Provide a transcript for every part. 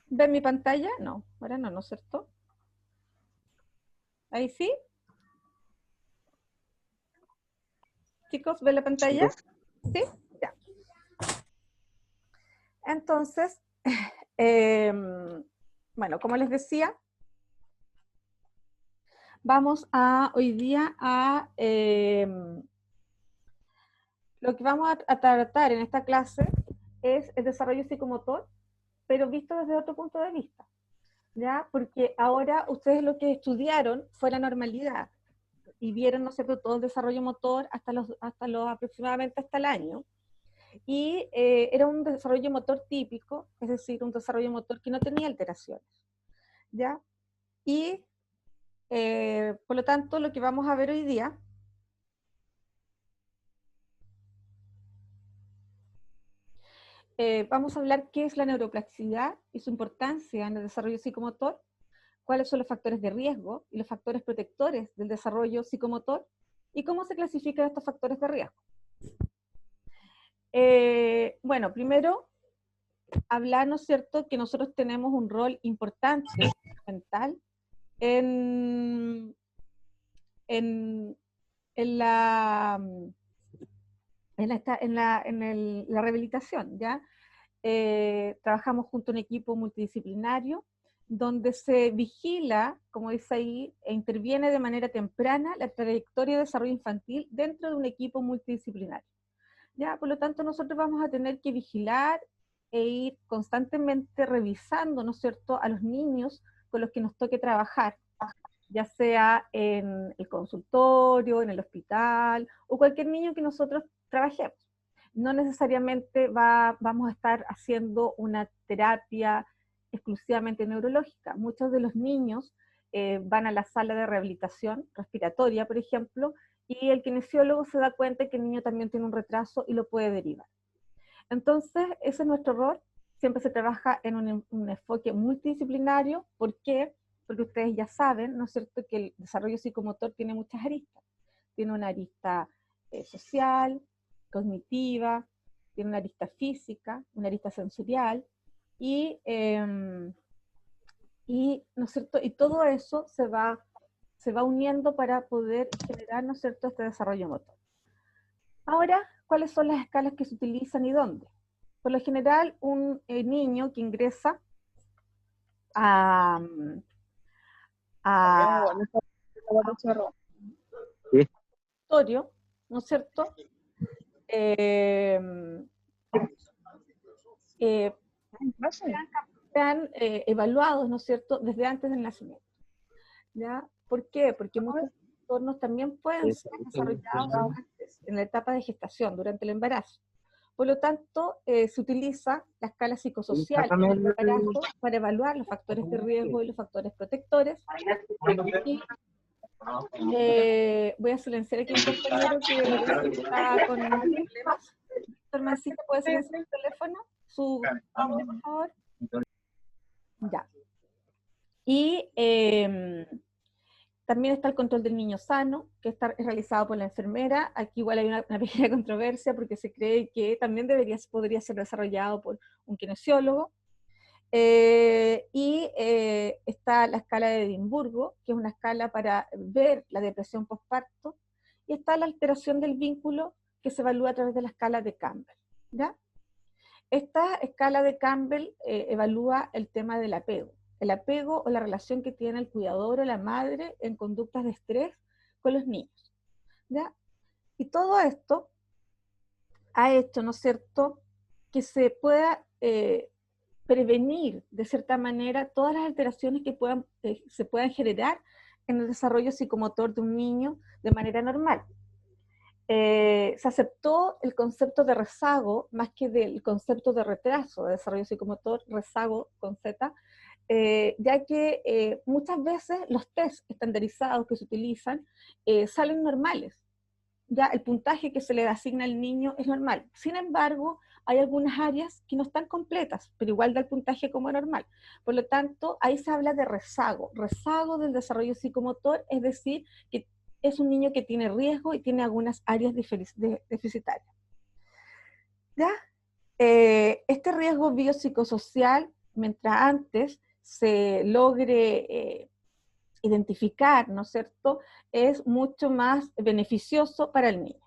¿Ven mi pantalla? No, ahora no, ¿no es cierto? ¿Ahí sí? Chicos, ¿ven la pantalla? ¿Sí? Ya. Entonces, bueno, como les decía, vamos hoy día a lo que vamos a tratar en esta clase es el desarrollo psicomotor, pero visto desde otro punto de vista, ¿ya? Porque ahora ustedes lo que estudiaron fue la normalidad y vieron, ¿no es cierto?, todo el desarrollo motor hasta los aproximadamente hasta el año, y era un desarrollo motor típico, es decir, un desarrollo motor que no tenía alteraciones, ¿ya? Y por lo tanto, lo que vamos a ver hoy día vamos a hablar qué es la neuroplasticidad y su importancia en el desarrollo psicomotor, cuáles son los factores de riesgo y los factores protectores del desarrollo psicomotor, y cómo se clasifican estos factores de riesgo. Bueno, primero, hablar, ¿no es cierto?, que nosotros tenemos un rol importante, fundamental, en la la rehabilitación, ¿ya? Trabajamos junto a un equipo multidisciplinario donde se vigila, como dice ahí, e interviene de manera temprana la trayectoria de desarrollo infantil dentro de un equipo multidisciplinario. ¿Ya? Por lo tanto, nosotros vamos a tener que vigilar e ir constantemente revisando, ¿no es cierto?, a los niños con los que nos toque trabajar, ya sea en el consultorio, en el hospital, o cualquier niño que nosotros trabajemos. No necesariamente vamos a estar haciendo una terapia exclusivamente neurológica. Muchos de los niños van a la sala de rehabilitación respiratoria, por ejemplo, y el kinesiólogo se da cuenta que el niño también tiene un retraso y lo puede derivar. Entonces, ese es nuestro rol. Siempre se trabaja en un enfoque multidisciplinario. ¿Por qué? Porque ustedes ya saben, ¿no es cierto?, que el desarrollo psicomotor tiene muchas aristas. Tiene una arista social, cognitiva, tiene una arista física, una arista sensorial, y ¿no es cierto?, y todo eso se va uniendo para poder generar, ¿no es cierto?, este desarrollo motor. Ahora, ¿cuáles son las escalas que se utilizan y dónde? Por lo general, un niño que ingresa a laboratorio, ¿no es cierto?, sean evaluados, ¿no es cierto?, desde antes del nacimiento. ¿Ya? ¿Por qué? Porque muchos trastornos también pueden ser desarrollados antes, en la etapa de gestación, durante el embarazo. Por lo tanto, se utiliza la escala psicosocial en el embarazo para evaluar los factores de riesgo y los factores protectores. Y voy a silenciar aquí a un compañero que me parece que está con problemas. Doctor Mancita, ¿puede silenciar el teléfono? Su nombre, por favor. Ya. Y también está el control del niño sano, que está realizado por la enfermera. Aquí igual hay una pequeña controversia porque se cree que también podría ser desarrollado por un kinesiólogo. Está la escala de Edimburgo, que es una escala para ver la depresión postparto, y está la alteración del vínculo, que se evalúa a través de la escala de Campbell, ¿ya? Esta escala de Campbell evalúa el tema del apego. El apego o la relación que tiene el cuidador o la madre en conductas de estrés con los niños, ¿ya? Y todo esto ha hecho, ¿no es cierto?, que se pueda prevenir, de cierta manera, todas las alteraciones que se puedan generar en el desarrollo psicomotor de un niño de manera normal. Se aceptó el concepto de rezago más que del concepto de retraso de desarrollo psicomotor, rezago con Z, ya que muchas veces los test estandarizados que se utilizan salen normales. Ya el puntaje que se le asigna al niño es normal. Sin embargo, hay algunas áreas que no están completas, pero igual da el puntaje como normal. Por lo tanto, ahí se habla de rezago del desarrollo psicomotor, es decir, que es un niño que tiene riesgo y tiene algunas áreas deficitarias. ¿Ya? Este riesgo biopsicosocial, mientras antes se logre identificar, ¿no es cierto?, es mucho más beneficioso para el niño.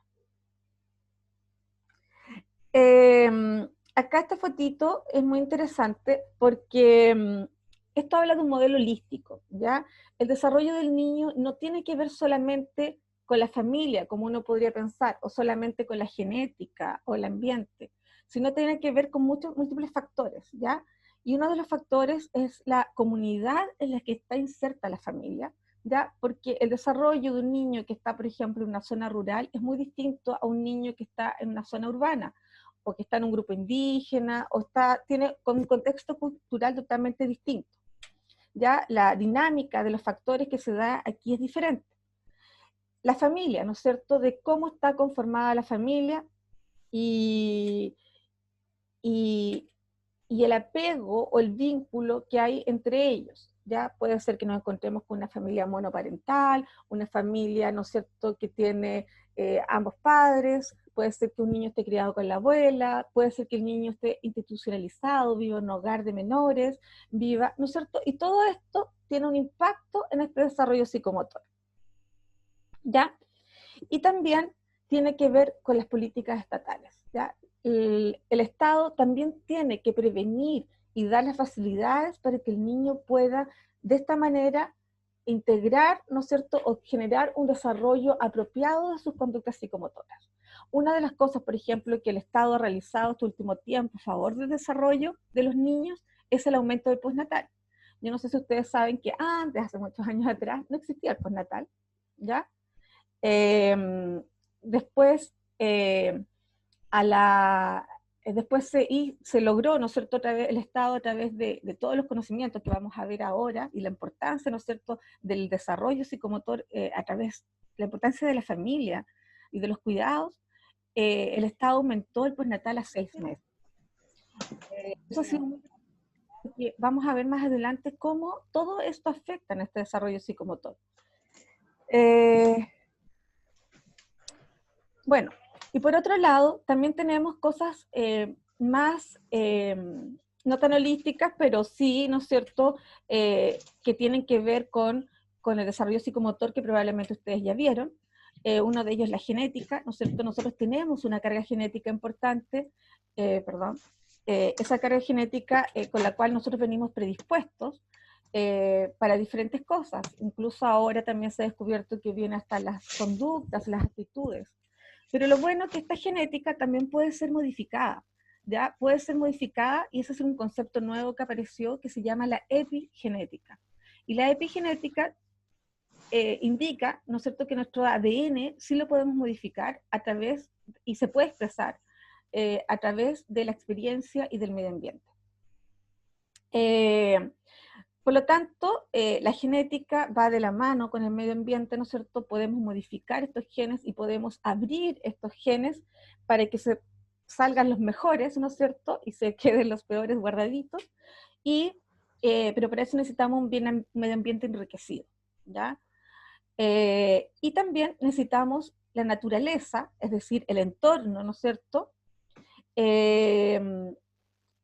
Acá esta fotito es muy interesante porque esto habla de un modelo holístico, ¿ya? El desarrollo del niño no tiene que ver solamente con la familia, como uno podría pensar, o solamente con la genética o el ambiente, sino tiene que ver con muchos múltiples factores, ¿ya? Y uno de los factores es la comunidad en la que está inserta la familia, ¿ya? Porque el desarrollo de un niño que está, por ejemplo, en una zona rural es muy distinto a un niño que está en una zona urbana, o que está en un grupo indígena, o tiene un contexto cultural totalmente distinto. Ya la dinámica de los factores que se da aquí es diferente. La familia, ¿no es cierto?, de cómo está conformada la familia y, y, y el apego o el vínculo que hay entre ellos. Ya puede ser que nos encontremos con una familia monoparental, una familia, ¿no es cierto?, que tiene ambos padres, puede ser que un niño esté criado con la abuela, puede ser que el niño esté institucionalizado, viva en un hogar de menores, viva, ¿no es cierto? Y todo esto tiene un impacto en este desarrollo psicomotor, ¿ya? Y también tiene que ver con las políticas estatales, ¿ya? El Estado también tiene que prevenir y dar las facilidades para que el niño pueda, de esta manera, integrar, ¿no es cierto?, o generar un desarrollo apropiado de sus conductas psicomotoras. Una de las cosas, por ejemplo, que el Estado ha realizado este último tiempo a favor del desarrollo de los niños es el aumento del postnatal. Yo no sé si ustedes saben que antes, hace muchos años atrás, no existía el postnatal, ¿ya? Después, después se logró, ¿no es cierto?, el Estado a través de todos los conocimientos que vamos a ver ahora y la importancia, ¿no es cierto?, del desarrollo psicomotor a través de la importancia de la familia y de los cuidados, el Estado aumentó el postnatal a 6 meses. Eso sí, vamos a ver más adelante cómo todo esto afecta en este desarrollo psicomotor. Bueno, y por otro lado, también tenemos cosas más, no tan holísticas, pero sí, ¿no es cierto?, que tienen que ver con el desarrollo psicomotor que probablemente ustedes ya vieron. Uno de ellos es la genética, ¿no es cierto? Nosotros tenemos una carga genética importante, esa carga genética con la cual nosotros venimos predispuestos para diferentes cosas. Incluso ahora también se ha descubierto que viene hasta las conductas, las actitudes. Pero lo bueno es que esta genética también puede ser modificada, ¿ya? Puede ser modificada, y ese es un concepto nuevo que apareció que se llama la epigenética. Y la epigenética indica, ¿no es cierto?, que nuestro ADN sí lo podemos modificar a través, y se puede expresar a través de la experiencia y del medio ambiente. Por lo tanto, la genética va de la mano con el medio ambiente, ¿no es cierto? Podemos modificar estos genes y podemos abrir estos genes para que se salgan los mejores, ¿no es cierto? Y se queden los peores guardaditos. Pero para eso necesitamos un medio ambiente enriquecido, ¿ya? Y también necesitamos la naturaleza, es decir, el entorno, ¿no es cierto?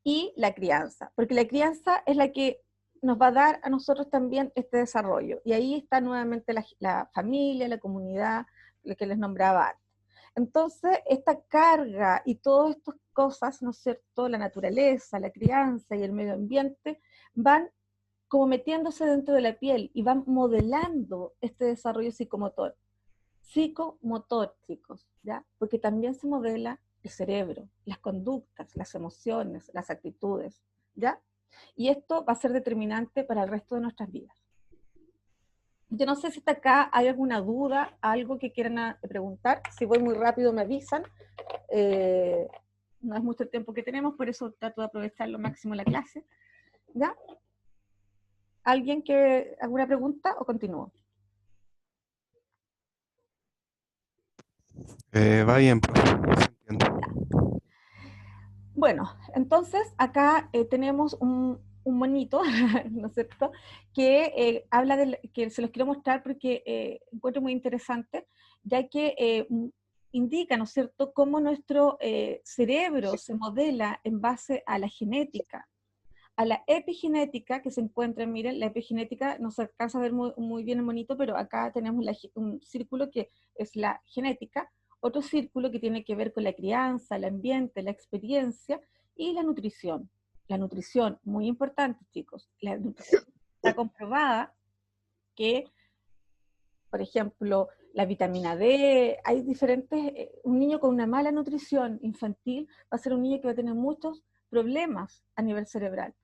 Y la crianza, porque la crianza es la que nos va a dar a nosotros también este desarrollo. Y ahí está nuevamente la familia, la comunidad, lo que les nombraba antes. Entonces, esta carga y todas estas cosas, ¿no es cierto?, la naturaleza, la crianza y el medio ambiente, van como metiéndose dentro de la piel y van modelando este desarrollo psicomotor. Psicomotor, chicos, ¿ya? Porque también se modela el cerebro, las conductas, las emociones, las actitudes, ¿ya? Y esto va a ser determinante para el resto de nuestras vidas. Yo no sé si hasta acá hay alguna duda, algo que quieran preguntar. Si voy muy rápido me avisan. No es mucho el tiempo que tenemos, por eso trato de aprovechar lo máximo la clase. ¿Ya? ¿Alguna pregunta o continúo? Va bien, profe, se entiende. Bueno, entonces acá tenemos un monito, ¿no es cierto?, que que se los quiero mostrar porque encuentro muy interesante, ya que indica, ¿no es cierto?, cómo nuestro cerebro se modela en base a la genética, a la epigenética que se encuentra, miren, la epigenética no se alcanza a ver muy bien el monito, pero acá tenemos un círculo que es la genética, otro círculo que tiene que ver con la crianza, el ambiente, la experiencia y la nutrición. La nutrición, muy importante, chicos, la nutrición está comprobada que, por ejemplo, la vitamina D, hay diferentes, un niño con una mala nutrición infantil va a ser un niño que va a tener muchos problemas a nivel cerebral.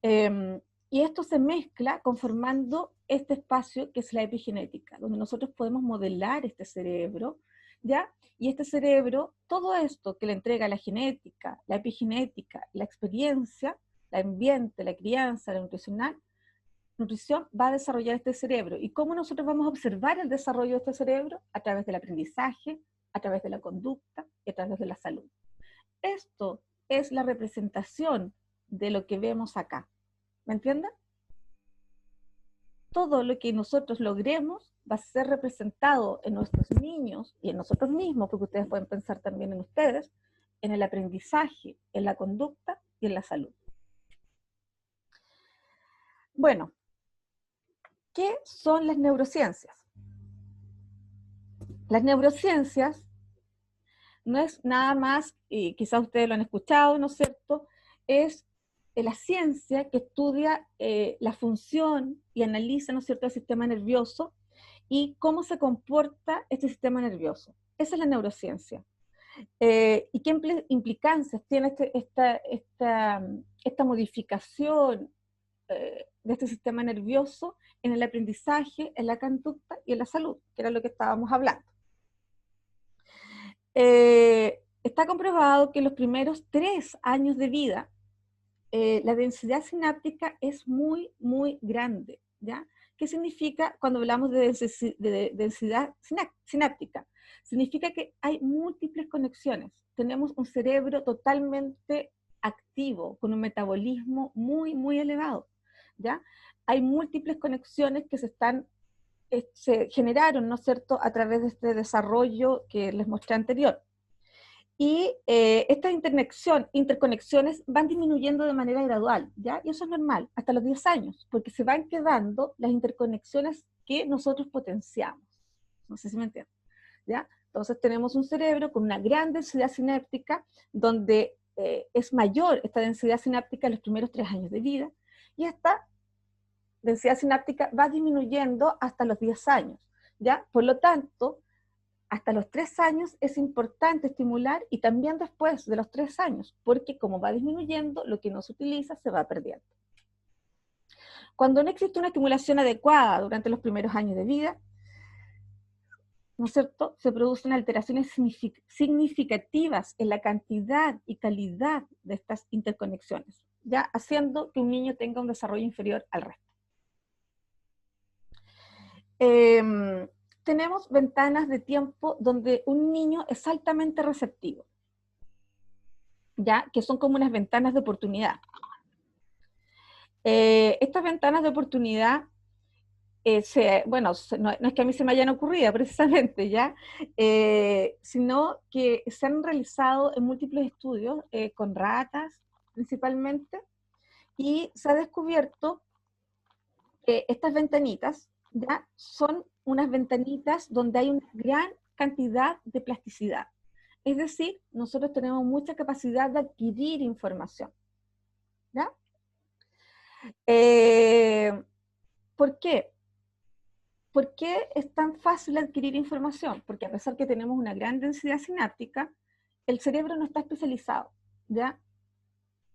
Y esto se mezcla conformando este espacio que es la epigenética, donde nosotros podemos modelar este cerebro, ¿ya? Y este cerebro, todo esto que le entrega la genética, la epigenética, la experiencia, el ambiente, la crianza, la nutrición va a desarrollar este cerebro. ¿Y cómo nosotros vamos a observar el desarrollo de este cerebro? A través del aprendizaje, a través de la conducta y a través de la salud. Esto es la representación de lo que vemos acá. ¿Me entienden? Todo lo que nosotros logremos va a ser representado en nuestros niños y en nosotros mismos, porque ustedes pueden pensar también en ustedes, en el aprendizaje, en la conducta y en la salud. Bueno, ¿qué son las neurociencias? Las neurociencias no es nada más, y quizás ustedes lo han escuchado, ¿no es cierto?, es la ciencia que estudia la función y analiza, ¿no es cierto?, el sistema nervioso y cómo se comporta este sistema nervioso. Esa es la neurociencia. ¿Y qué implicancias tiene esta modificación de este sistema nervioso en el aprendizaje, en la conducta y en la salud, que era lo que estábamos hablando? Está comprobado que en los primeros 3 años de vida, la densidad sináptica es muy, muy grande, ¿ya? ¿Qué significa cuando hablamos de densidad sináptica? Significa que hay múltiples conexiones. Tenemos un cerebro totalmente activo, con un metabolismo muy, muy elevado, ¿ya? Hay múltiples conexiones que se generaron, ¿no es cierto?, a través de este desarrollo que les mostré anterior. Y estas interconexiones van disminuyendo de manera gradual, ¿ya? Y eso es normal, hasta los 10 años, porque se van quedando las interconexiones que nosotros potenciamos. No sé si me entienden, ¿ya? Entonces tenemos un cerebro con una gran densidad sináptica, donde es mayor esta densidad sináptica en los primeros 3 años de vida, y esta densidad sináptica va disminuyendo hasta los 10 años, ¿ya? Por lo tanto, hasta los 3 años es importante estimular y también después de los 3 años, porque como va disminuyendo, lo que no se utiliza se va perdiendo. Cuando no existe una estimulación adecuada durante los primeros años de vida, ¿no es cierto?, se producen alteraciones significativas en la cantidad y calidad de estas interconexiones, ya haciendo que un niño tenga un desarrollo inferior al resto. Tenemos ventanas de tiempo donde un niño es altamente receptivo, ¿ya? Que son como unas ventanas de oportunidad. Estas ventanas de oportunidad, bueno, no es que a mí se me hayan ocurrido precisamente, ¿ya? Sino que se han realizado en múltiples estudios con ratas principalmente, y se ha descubierto que estas ventanitas, ¿ya?, son unas ventanitas donde hay una gran cantidad de plasticidad. Es decir, nosotros tenemos mucha capacidad de adquirir información, ¿ya? ¿Por qué? ¿Por qué es tan fácil adquirir información? Porque a pesar que tenemos una gran densidad sináptica, el cerebro no está especializado, ¿ya?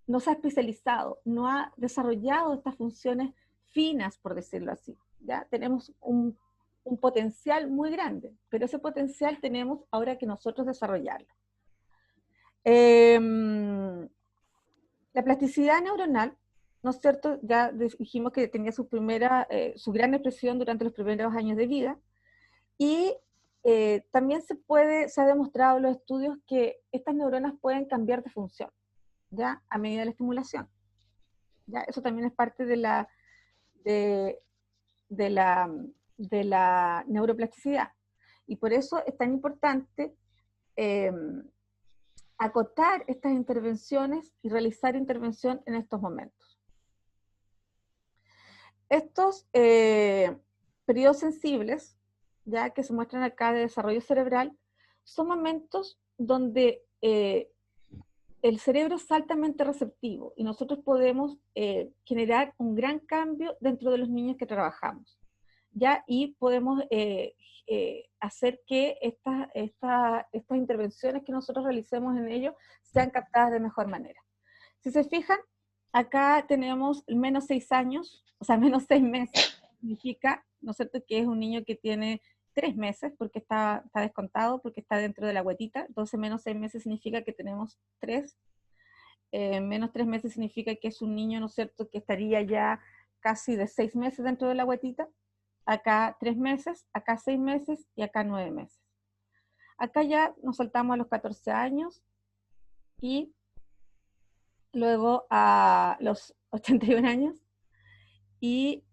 No se ha especializado, no ha desarrollado estas funciones finas, por decirlo así, ¿ya? Tenemos un potencial muy grande, pero ese potencial tenemos ahora que nosotros desarrollarlo. La plasticidad neuronal, ¿no es cierto?, ya dijimos que tenía su gran expresión durante los primeros años de vida, y también se ha demostrado en los estudios que estas neuronas pueden cambiar de función, ¿ya?, a medida de la estimulación, ¿ya? Eso también es parte de la neuroplasticidad, y por eso es tan importante acotar estas intervenciones y realizar intervención en estos momentos. Estos periodos sensibles, ya que se muestran acá de desarrollo cerebral, son momentos donde el cerebro es altamente receptivo y nosotros podemos generar un gran cambio dentro de los niños que trabajamos, ¿ya? Y podemos hacer que estas intervenciones que nosotros realicemos en ellos sean captadas de mejor manera. Si se fijan, acá tenemos menos 6 años, o sea, menos 6 meses, significa, ¿no es cierto?, que es un niño que tiene 3 meses, porque está descontado, porque está dentro de la guatita, entonces menos 6 meses significa que tenemos 3, menos 3 meses significa que es un niño, ¿no es cierto?, que estaría ya casi de 6 meses dentro de la guatita, acá 3 meses, acá 6 meses y acá 9 meses. Acá ya nos saltamos a los 14 años y luego a los 81 años y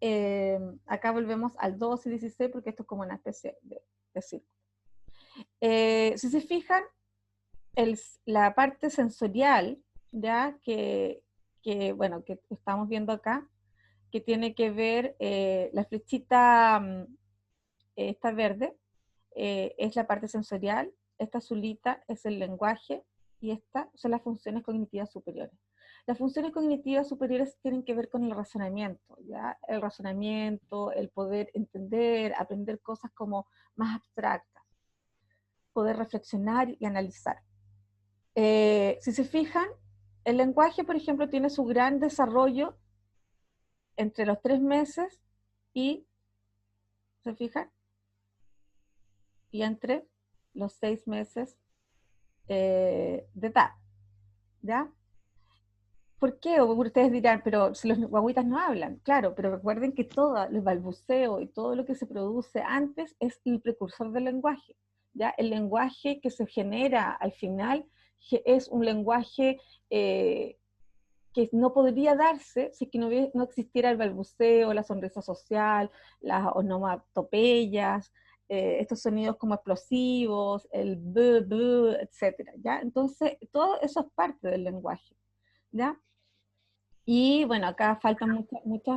acá volvemos al 12 y 16 porque esto es como una especie de círculo. Si se fijan, la parte sensorial, ya bueno, que estamos viendo acá, que tiene que ver, la flechita esta verde, es la parte sensorial, esta azulita es el lenguaje, y estas son las funciones cognitivas superiores. Las funciones cognitivas superiores tienen que ver con el razonamiento, ¿ya? El razonamiento, el poder entender, aprender cosas como más abstractas, poder reflexionar y analizar. Si se fijan, el lenguaje, por ejemplo, tiene su gran desarrollo entre los 3 meses y, ¿se fijan? Y entre los 6 meses de edad, ¿ya? ¿Por qué? O ustedes dirán, pero si los guaguitas no hablan, claro, pero recuerden que todo el balbuceo y todo lo que se produce antes es el precursor del lenguaje, ¿ya? El lenguaje que se genera al final es un lenguaje que no podría darse si que no existiera el balbuceo, la sonrisa social, las onomatopeyas, estos sonidos como explosivos, el b, b, etcétera, ¿ya? Entonces, todo eso es parte del lenguaje, ¿ya? Y bueno, acá faltan muchos,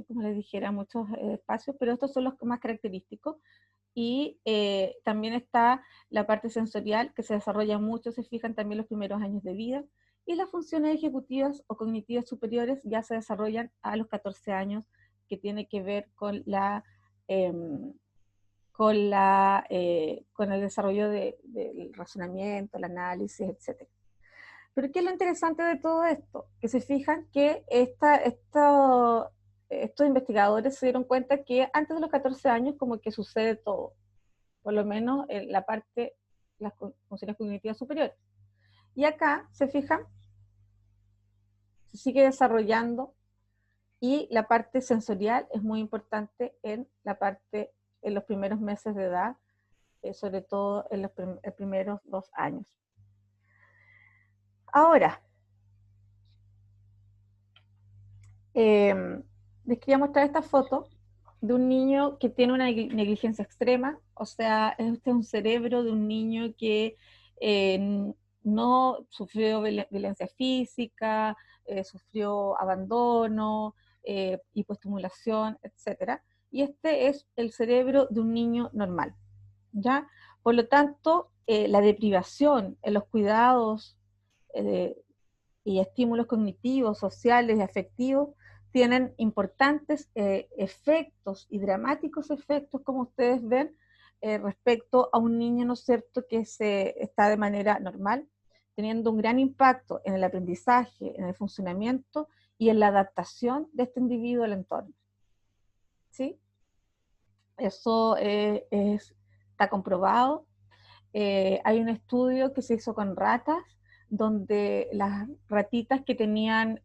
como les dijera, muchos espacios, pero estos son los más característicos. Y también está la parte sensorial, que se desarrolla mucho, se fijan también los primeros años de vida, y las funciones ejecutivas o cognitivas superiores ya se desarrollan a los 14 años, que tiene que ver con con el desarrollo del razonamiento, el análisis, etc. Pero ¿qué es lo interesante de todo esto? Que se fijan que estos investigadores se dieron cuenta que antes de los 14 años como que sucede todo, por lo menos en la parte, las funciones cognitivas superiores. Y acá, se fijan, se sigue desarrollando y la parte sensorial es muy importante en los primeros meses de edad, sobre todo en los primeros 2 años. Ahora, les quería mostrar esta foto de un niño que tiene una negligencia extrema, o sea, este es un cerebro de un niño que no sufrió violencia física, sufrió abandono, hipoestimulación, etc. Y este es el cerebro de un niño normal, ¿ya? Por lo tanto, la deprivación en los cuidados y estímulos cognitivos, sociales y afectivos tienen importantes efectos y dramáticos efectos, como ustedes ven, respecto a un niño, ¿no es cierto?, que está de manera normal, teniendo un gran impacto en el aprendizaje, en el funcionamiento y en la adaptación de este individuo al entorno. ¿Sí? Eso está comprobado. Hay un estudio que se hizo con ratas, donde las ratitas que tenían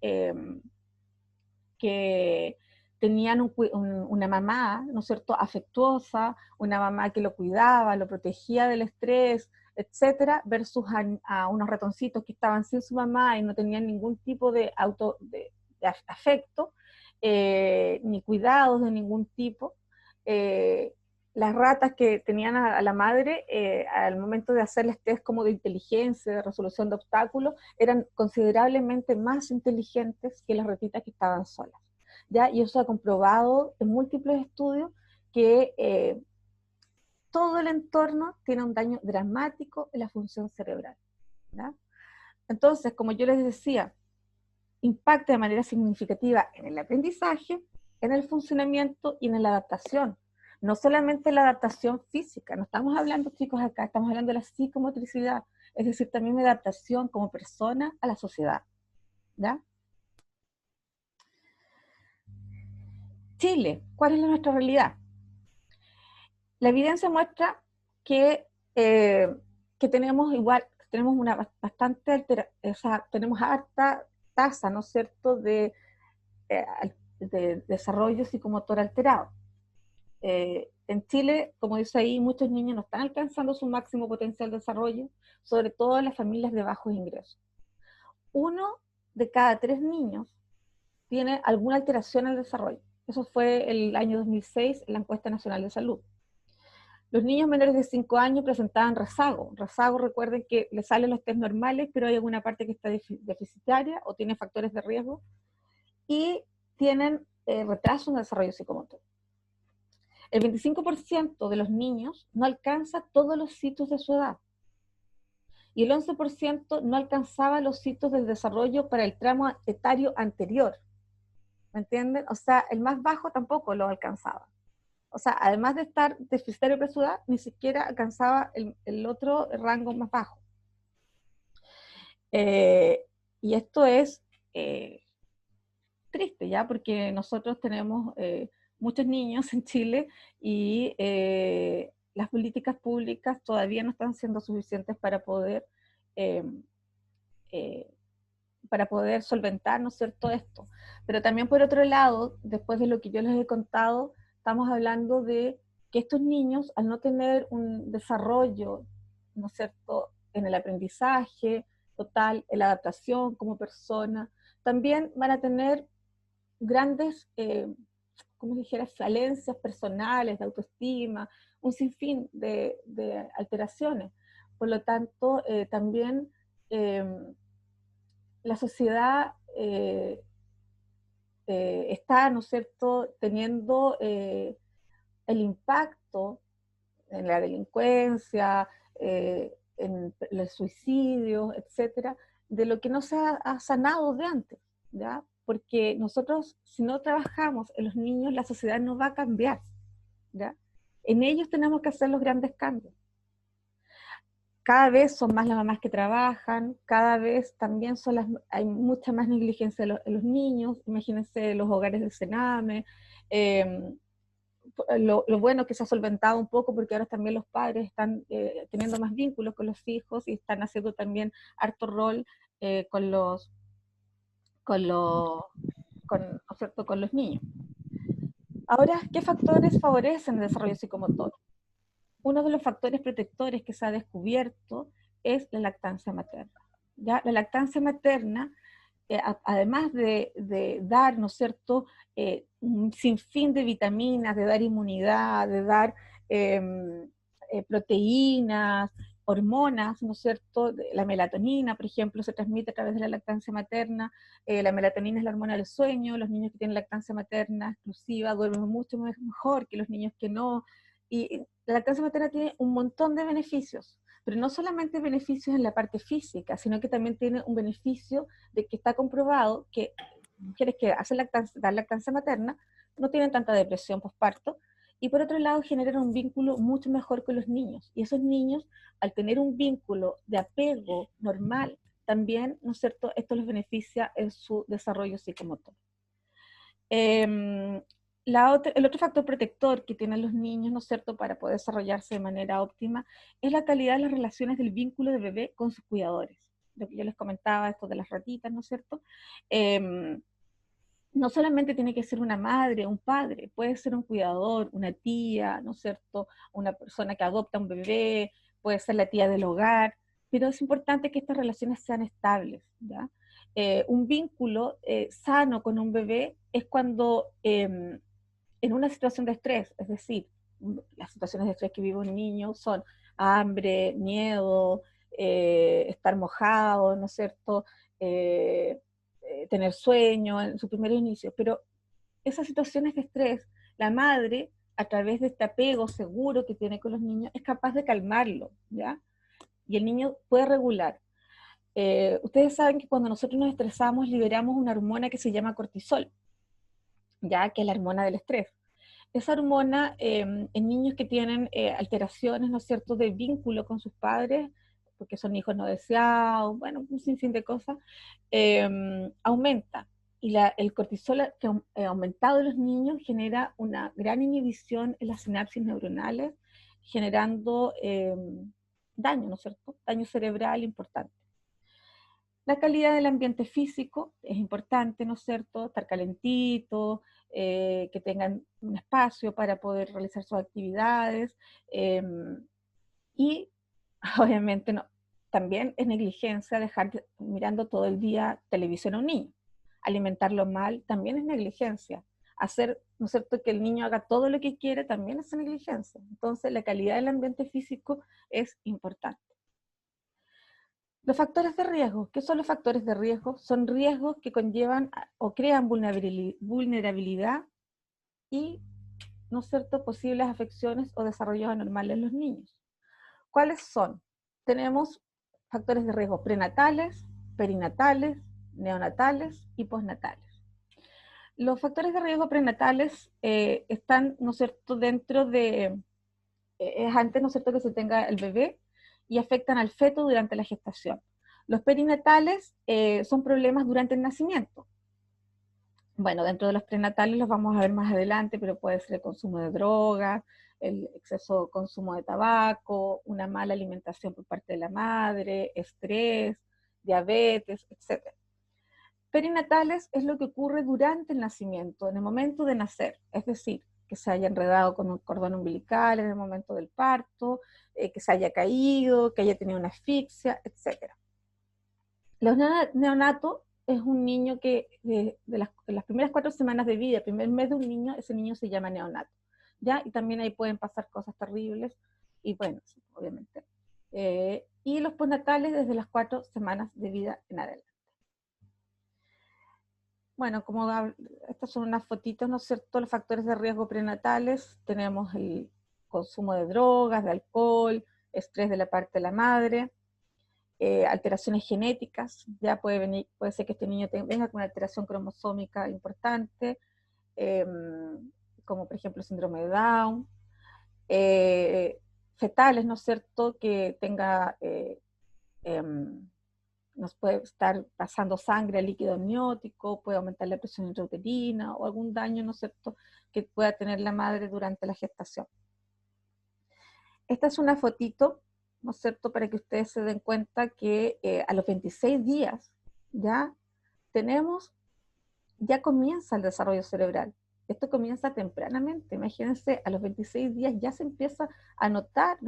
una mamá, ¿no es cierto?, afectuosa, una mamá que lo cuidaba, lo protegía del estrés, etcétera, versus a unos ratoncitos que estaban sin su mamá y no tenían ningún tipo de afecto, ni cuidados de ningún tipo, las ratas que tenían a la madre, al momento de hacerles test como de inteligencia, de resolución de obstáculos, eran considerablemente más inteligentes que las ratitas que estaban solas, ¿ya? Y eso se ha comprobado en múltiples estudios que todo el entorno tiene un daño dramático en la función cerebral, ¿ya? Entonces, como yo les decía, impacta de manera significativa en el aprendizaje, en el funcionamiento y en la adaptación. No solamente la adaptación física, no estamos hablando, chicos, acá, estamos hablando de la psicomotricidad, es decir, también de adaptación como persona a la sociedad, ¿ya? Chile, ¿cuál es nuestra realidad? La evidencia muestra que, eh, que tenemos igual, tenemos una bastante o sea, tenemos alta tasa, ¿no es cierto?, eh, de desarrollo psicomotor alterado. En Chile, como dice ahí, muchos niños no están alcanzando su máximo potencial de desarrollo, sobre todo en las familias de bajos ingresos. 1 de cada 3 niños tiene alguna alteración en el desarrollo. Eso fue el año 2006 en la encuesta nacional de salud. Los niños menores de 5 años presentaban rezago. Rezago, recuerden que les salen los test normales, pero hay alguna parte que está deficitaria o tiene factores de riesgo, y tienen retraso en el desarrollo psicomotor. El 25% de los niños no alcanza todos los hitos de su edad, y el 11% no alcanzaba los hitos del desarrollo para el tramo etario anterior. ¿Me entienden? O sea, el más bajo tampoco lo alcanzaba. O sea, además de estar deficitario para su edad, ni siquiera alcanzaba el otro rango más bajo. Y esto es triste, ¿ya? Porque nosotros tenemos muchos niños en Chile y las políticas públicas todavía no están siendo suficientes eh, eh, para poder solventar, ¿no es cierto?, esto. Pero también por otro lado, después de lo que yo les he contado, estamos hablando de que estos niños, al no tener un desarrollo, ¿no es cierto?, en el aprendizaje total, en la adaptación como persona, también van a tener grandes, como dijera, falencias personales, de autoestima, un sinfín de alteraciones. Por lo tanto, también eh, la sociedad está, ¿no es cierto?, teniendo el impacto en la delincuencia, en los suicidios, etcétera, de lo que no se ha sanado de antes, ¿ya? Porque nosotros, si no trabajamos en los niños, la sociedad no va a cambiar, ¿ya? En ellos tenemos que hacer los grandes cambios. Cada vez son más las mamás que trabajan, cada vez también hay mucha más negligencia en los niños, imagínense los hogares del Sename, eh, lo bueno que se ha solventado un poco porque ahora también los padres están teniendo más vínculos con los hijos y están haciendo también harto rol con los, con los, ¿no es cierto?, con los niños. Ahora, ¿qué factores favorecen el desarrollo psicomotor? Uno de los factores protectores que se ha descubierto es la lactancia materna. ¿Ya? La lactancia materna, además de dar, ¿no es cierto?, un sinfín de vitaminas, de dar inmunidad, de dar proteínas, hormonas, ¿no es cierto? La melatonina, por ejemplo, se transmite a través de la lactancia materna. La melatonina es la hormona del sueño. Los niños que tienen lactancia materna exclusiva duermen mucho mejor que los niños que no. Y la lactancia materna tiene un montón de beneficios, pero no solamente beneficios en la parte física, sino que también tiene un beneficio de que está comprobado que mujeres que hacen dan lactancia materna no tienen tanta depresión postparto, y por otro lado generan un vínculo mucho mejor con los niños, y esos niños, al tener un vínculo de apego normal, también, ¿no es cierto?, esto les beneficia en su desarrollo psicomotor. El otro factor protector que tienen los niños, ¿no es cierto?, para poder desarrollarse de manera óptima, es la calidad de las relaciones del vínculo de bebé con sus cuidadores. Lo que yo les comentaba, esto de las ratitas, ¿no es cierto? No solamente tiene que ser una madre, un padre, puede ser un cuidador, una tía, ¿no es cierto?, una persona que adopta un bebé, puede ser la tía del hogar, pero es importante que estas relaciones sean estables, ¿ya? Un vínculo sano con un bebé es cuando en una situación de estrés, es decir, las situaciones de estrés que vive un niño son hambre, miedo, estar mojado, ¿no es cierto? Tener sueño en su primer inicio, pero esas situaciones de estrés, la madre, a través de este apego seguro que tiene con los niños, es capaz de calmarlo, ¿ya? Y el niño puede regular. Ustedes saben que cuando nosotros nos estresamos liberamos una hormona que se llama cortisol, ya que es la hormona del estrés. Esa hormona en niños que tienen alteraciones, ¿no es cierto?, de vínculo con sus padres, porque son hijos no deseados, bueno, un sinfín de cosas, aumenta. Y el cortisol que ha aumentado en los niños genera una gran inhibición en las sinapsis neuronales, generando daño, ¿no es cierto?, daño cerebral importante. La calidad del ambiente físico es importante, ¿no es cierto? Estar calentito, que tengan un espacio para poder realizar sus actividades. Y obviamente no, también es negligencia dejar mirando todo el día televisión a un niño. Alimentarlo mal también es negligencia. Hacer, ¿no es cierto?, que el niño haga todo lo que quiere también es negligencia. Entonces la calidad del ambiente físico es importante. Los factores de riesgo. ¿Qué son los factores de riesgo? Son riesgos que conllevan o crean vulnerabilidad y, ¿no es cierto?, posibles afecciones o desarrollos anormales en los niños. ¿Cuáles son? Tenemos factores de riesgo prenatales, perinatales, neonatales y postnatales. Los factores de riesgo prenatales están, ¿no es cierto?, dentro de, es antes, ¿no es cierto?, que se tenga el bebé y afectan al feto durante la gestación. Los perinatales son problemas durante el nacimiento. Bueno, dentro de los prenatales los vamos a ver más adelante, pero puede ser el consumo de drogas, el exceso de consumo de tabaco, una mala alimentación por parte de la madre, estrés, diabetes, etc. Perinatales es lo que ocurre durante el nacimiento, en el momento de nacer, es decir, que se haya enredado con un cordón umbilical en el momento del parto, que se haya caído, que haya tenido una asfixia, etc. Los neonatos es un niño que de las primeras 4 semanas de vida, el primer mes de un niño, ese niño se llama neonato, ¿ya? Y también ahí pueden pasar cosas terribles, y bueno, sí, obviamente. Y los postnatales desde las 4 semanas de vida en adelante. Bueno, como estas son unas fotitos, ¿no es cierto? Los factores de riesgo prenatales, tenemos el consumo de drogas, de alcohol, estrés de la parte de la madre, alteraciones genéticas, ya puede ser que este niño venga con una alteración cromosómica importante, como por ejemplo el síndrome de Down, fetales, ¿no es cierto?, que tenga, nos puede estar pasando sangre a líquido amniótico, puede aumentar la presión intrauterina o algún daño, ¿no es cierto?, que pueda tener la madre durante la gestación. Esta es una fotito, ¿no es cierto?, para que ustedes se den cuenta que a los 26 días ya comienza el desarrollo cerebral. Esto comienza tempranamente, imagínense, a los 26 días ya se empieza a notar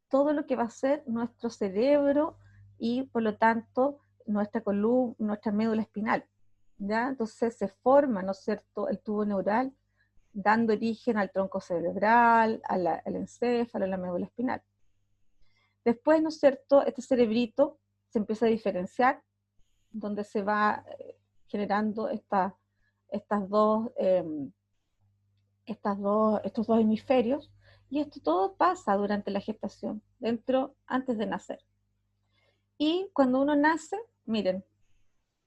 todo lo que va a ser nuestro cerebro y por lo tanto nuestra columna, nuestra médula espinal, ¿ya? Entonces se forma, ¿no es cierto?, el tubo neural, dando origen al tronco cerebral, al encéfalo, a la médula espinal. Después, ¿no es cierto?, este cerebrito se empieza a diferenciar, donde se va generando estos dos hemisferios, y esto todo pasa durante la gestación, antes de nacer. Y cuando uno nace, miren,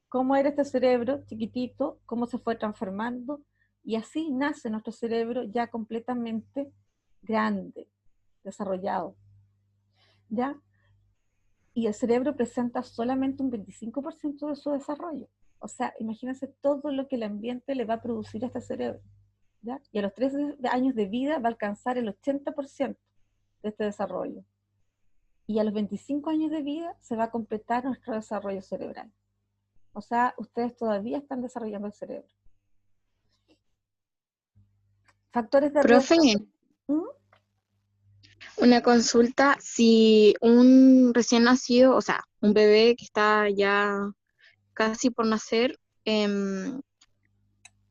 cómo era este cerebro chiquitito, cómo se fue transformando, y así nace nuestro cerebro ya completamente grande, desarrollado, ¿ya? Y el cerebro presenta solamente un 25% de su desarrollo. O sea, imagínense todo lo que el ambiente le va a producir a este cerebro, ¿ya? Y a los 3 años de vida va a alcanzar el 80% de este desarrollo. Y a los 25 años de vida se va a completar nuestro desarrollo cerebral. O sea, ustedes todavía están desarrollando el cerebro. Factores de Profe, riesgo. una consulta, si un recién nacido, o sea, un bebé que está ya casi por nacer,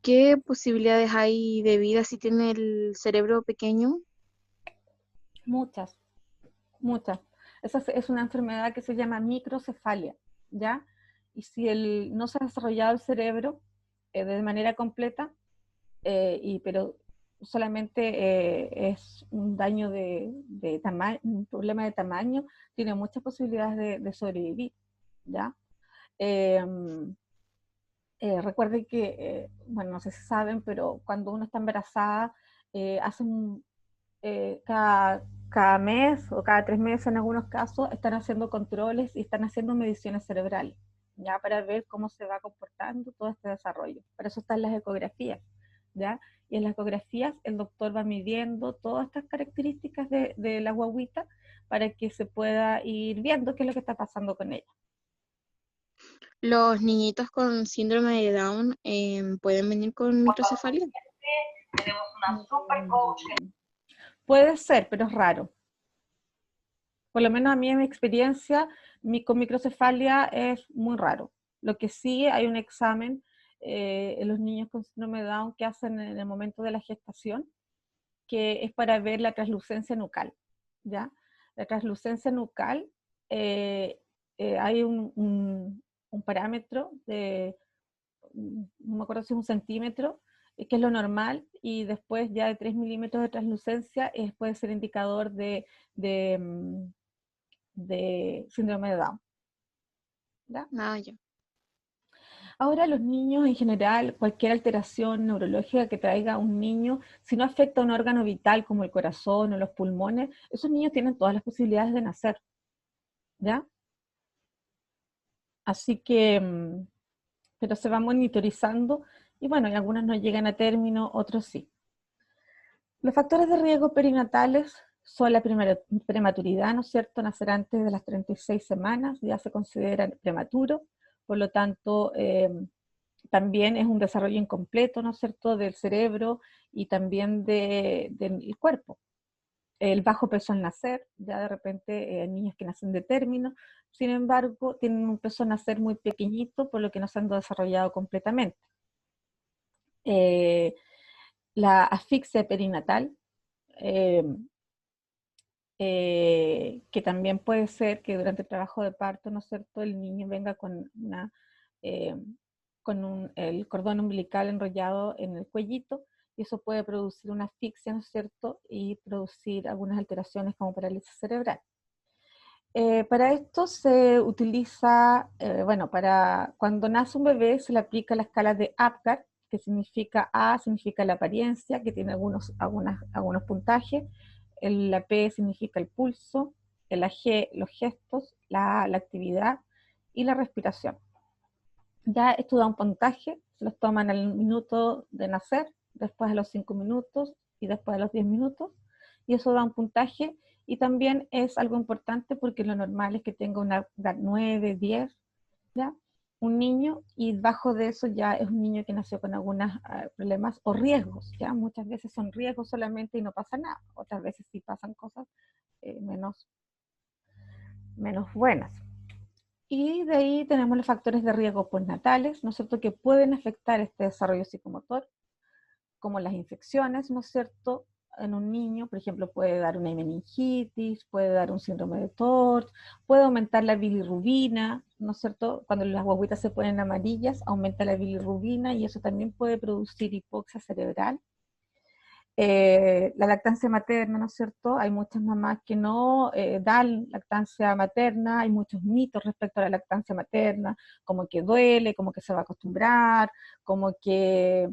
¿Qué posibilidades hay de vida si tiene el cerebro pequeño? Muchas, muchas. Esa es una enfermedad que se llama microcefalia, ¿ya? Y si no se ha desarrollado el cerebro de manera completa, pero solamente es un daño de tamaño, un problema de tamaño, tiene muchas posibilidades de sobrevivir, ¿ya? Eh, Recuerden que, bueno, no sé si saben, pero cuando uno está embarazada, hacen cada mes o cada 3 meses en algunos casos, están haciendo controles y están haciendo mediciones cerebrales, ya para ver cómo se va comportando todo este desarrollo. Para eso están las ecografías, ¿ya? Y en las ecografías el doctor va midiendo todas estas características de la guaguita para que se pueda ir viendo qué es lo que está pasando con ella. ¿Los niñitos con síndrome de Down pueden venir con microcefalia? Tenemos una super coach. Puede ser, pero es raro. Por lo menos a mí en mi experiencia, con microcefalia es muy raro. Lo que sí hay un examen en los niños con síndrome de Down que hacen en el momento de la gestación, que es para ver la translucencia nucal, ¿ya? La translucencia nucal, hay un parámetro no me acuerdo si es 1 centímetro, que es lo normal, y después ya de 3 milímetros de translucencia puede ser indicador de, mm, de síndrome de Down, ¿ya? Ah, ya. Ahora los niños en general, cualquier alteración neurológica que traiga un niño, si no afecta a un órgano vital como el corazón o los pulmones, esos niños tienen todas las posibilidades de nacer, ¿ya? Así que, pero se va monitorizando y bueno, y algunos no llegan a término, otros sí. Los factores de riesgo perinatales son la prematuridad, ¿no es cierto? Nacer antes de las 36 semanas ya se considera prematuro, por lo tanto, también es un desarrollo incompleto, ¿no es cierto?, del cerebro y también del cuerpo. El bajo peso al nacer, ya de repente niños que nacen de término, sin embargo, tienen un peso al nacer muy pequeñito, por lo que no se han desarrollado completamente. Eh, la asfixia perinatal, eh, que también puede ser que durante el trabajo de parto, ¿no es cierto?, el niño venga con eh, el cordón umbilical enrollado en el cuellito, y eso puede producir una asfixia, ¿no es cierto?, y producir algunas alteraciones como parálisis cerebral. Para esto se utiliza, bueno, para cuando nace un bebé se le aplica la escala de Apgar, que significa A, significa la apariencia, que tiene algunos puntajes, la P significa el pulso, la G los gestos, la A la actividad y la respiración. Ya esto da un puntaje, se los toman al minuto de nacer, después a los 5 minutos y después a los 10 minutos, y eso da un puntaje, y también es algo importante porque lo normal es que tenga una edad 9, 10, ¿ya? Un niño, y bajo de eso ya es un niño que nació con algunos problemas o riesgos, ¿ya? Muchas veces son riesgos solamente y no pasa nada, otras veces sí pasan cosas menos buenas. Y de ahí tenemos los factores de riesgo postnatales, ¿no es cierto?, que pueden afectar este desarrollo psicomotor, como las infecciones, ¿no es cierto?, en un niño, por ejemplo, puede dar una meningitis, puede dar un síndrome de TORCH, puede aumentar la bilirrubina, ¿no es cierto?, cuando las guaguitas se ponen amarillas, aumenta la bilirrubina y eso también puede producir hipoxia cerebral. La lactancia materna, ¿no es cierto? Hay muchas mamás que no dan lactancia materna, hay muchos mitos respecto a la lactancia materna, como que duele, como que se va a acostumbrar, como que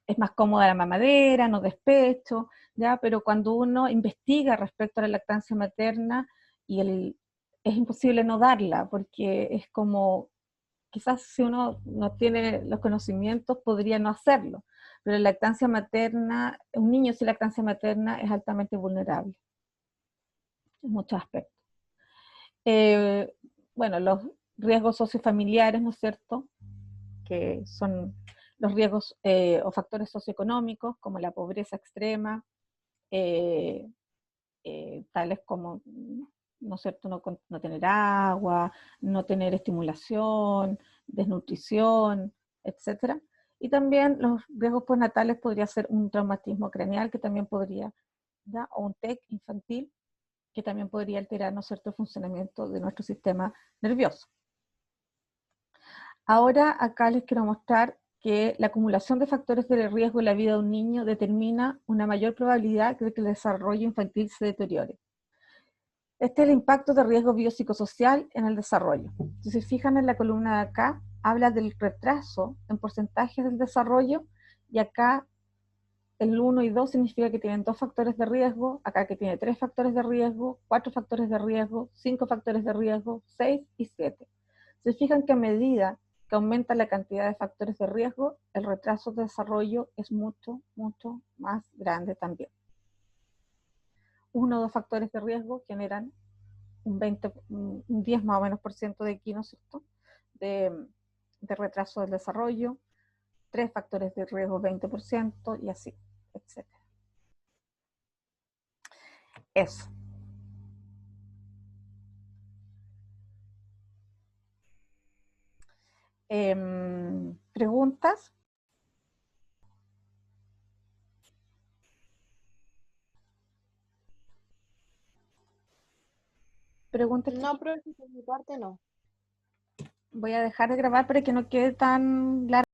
es más cómoda la mamadera, no despecho, ¿ya? Pero cuando uno investiga respecto a la lactancia materna, es imposible no darla, porque es como quizás si uno no tiene los conocimientos podría no hacerlo, pero la lactancia materna, un niño sin lactancia materna es altamente vulnerable en muchos aspectos. Eh, bueno, los riesgos sociofamiliares, ¿no es cierto?, que son los riesgos o factores socioeconómicos como la pobreza extrema, eh, tales como, ¿no es cierto?, no tener agua, no tener estimulación, desnutrición, etcétera. Y también los riesgos postnatales podría ser un traumatismo craneal, que también podría, ¿ya? O un TEC infantil, que también podría alterar, ¿no es cierto?, el funcionamiento de nuestro sistema nervioso. Ahora acá les quiero mostrar que la acumulación de factores de riesgo en la vida de un niño determina una mayor probabilidad de que el desarrollo infantil se deteriore. Este es el impacto de riesgo biopsicosocial en el desarrollo. Si se fijan en la columna de acá, habla del retraso en porcentajes del desarrollo, y acá el 1 y 2 significa que tienen 2 factores de riesgo, acá que tiene 3 factores de riesgo, 4 factores de riesgo, 5 factores de riesgo, 6 y 7. Se fijan que a medida que aumenta la cantidad de factores de riesgo, el retraso de desarrollo es mucho, mucho más grande también. 1 o 2 factores de riesgo generan un 10 más o menos por ciento de aquí, ¿no es cierto?, de retraso del desarrollo, 3 factores de riesgo 20% y así, etc. Eso. ¿Preguntas? ¿Preguntas? No, profe, por mi parte no. Voy a dejar de grabar para que no quede tan largo.